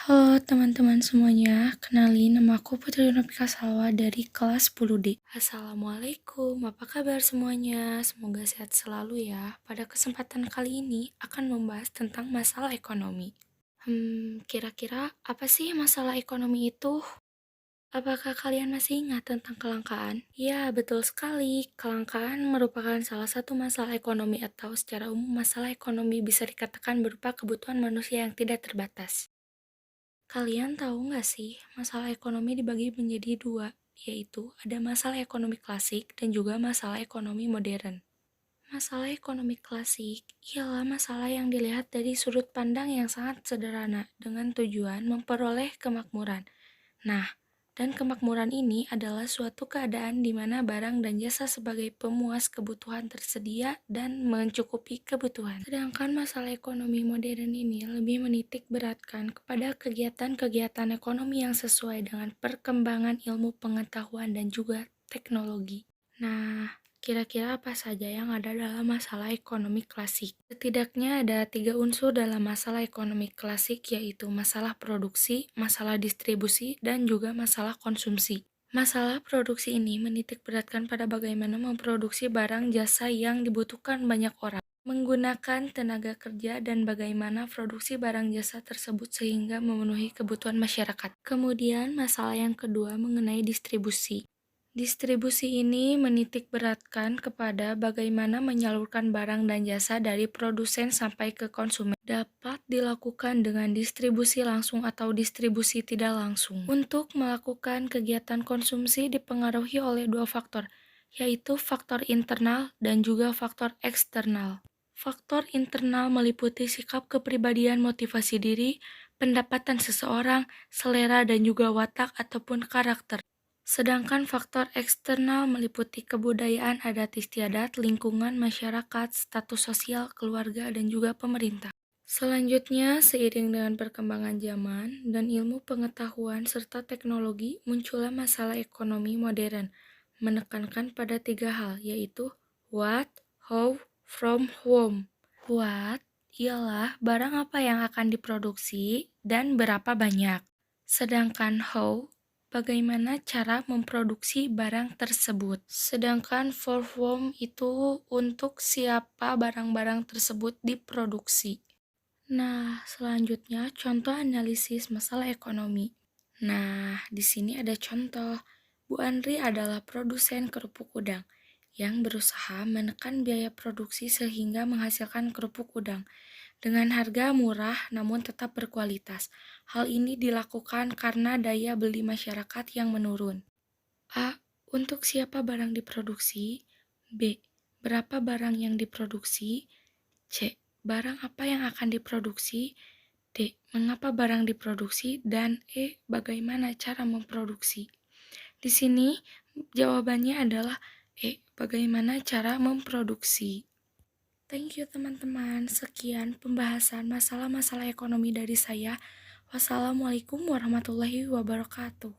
Halo teman-teman semuanya, kenalin nama aku Putri Nopika Salwa dari kelas 10D. Assalamualaikum, apa kabar semuanya? Semoga sehat selalu ya. Pada kesempatan kali ini akan membahas tentang masalah ekonomi. Kira-kira apa sih masalah ekonomi itu? Apakah kalian masih ingat tentang kelangkaan? Ya, betul sekali. Kelangkaan merupakan salah satu masalah ekonomi atau secara umum masalah ekonomi bisa dikatakan berupa kebutuhan manusia yang tidak terbatas. Kalian tahu nggak sih, masalah ekonomi dibagi menjadi dua, yaitu ada masalah ekonomi klasik dan juga masalah ekonomi modern. Masalah ekonomi klasik ialah masalah yang dilihat dari sudut pandang yang sangat sederhana dengan tujuan memperoleh kemakmuran. Nah, dan kemakmuran ini adalah suatu keadaan di mana barang dan jasa sebagai pemuas kebutuhan tersedia dan mencukupi kebutuhan. Sedangkan masalah ekonomi modern ini lebih menitik beratkan kepada kegiatan-kegiatan ekonomi yang sesuai dengan perkembangan ilmu pengetahuan dan juga teknologi. Nah, kira-kira apa saja yang ada dalam masalah ekonomi klasik? Setidaknya ada 3 unsur dalam masalah ekonomi klasik, yaitu masalah produksi, masalah distribusi, dan juga masalah konsumsi. Masalah produksi ini menitik beratkan pada bagaimana memproduksi barang jasa yang dibutuhkan banyak orang, menggunakan tenaga kerja, dan bagaimana produksi barang jasa tersebut sehingga memenuhi kebutuhan masyarakat. Kemudian masalah yang kedua mengenai distribusi. Distribusi ini menitik beratkan kepada bagaimana menyalurkan barang dan jasa dari produsen sampai ke konsumen. Dapat dilakukan dengan distribusi langsung atau distribusi tidak langsung. Untuk melakukan kegiatan konsumsi dipengaruhi oleh dua faktor, yaitu faktor internal dan juga faktor eksternal. Faktor internal meliputi sikap kepribadian, motivasi diri, pendapatan seseorang, selera dan juga watak ataupun karakter. Sedangkan faktor eksternal meliputi kebudayaan adat istiadat, lingkungan, masyarakat, status sosial, keluarga, dan juga pemerintah. Selanjutnya, seiring dengan perkembangan zaman dan ilmu pengetahuan serta teknologi, muncullah masalah ekonomi modern, menekankan pada 3 hal, yaitu what, how, from whom. What ialah barang apa yang akan diproduksi dan berapa banyak. Sedangkan how, bagaimana cara memproduksi barang tersebut. Sedangkan for whom itu untuk siapa barang-barang tersebut diproduksi. Nah, selanjutnya contoh analisis masalah ekonomi. Nah, di sini ada contoh. Bu Andri adalah produsen kerupuk udang yang berusaha menekan biaya produksi sehingga menghasilkan kerupuk udang dengan harga murah namun tetap berkualitas. Hal ini dilakukan karena daya beli masyarakat yang menurun. A. Untuk siapa barang diproduksi? B. Berapa barang yang diproduksi? C. Barang apa yang akan diproduksi? D. Mengapa barang diproduksi? Dan E. Bagaimana cara memproduksi? Di sini jawabannya adalah E. Bagaimana cara memproduksi? Thank you teman-teman. Sekian pembahasan masalah-masalah ekonomi dari saya. Wassalamualaikum warahmatullahi wabarakatuh.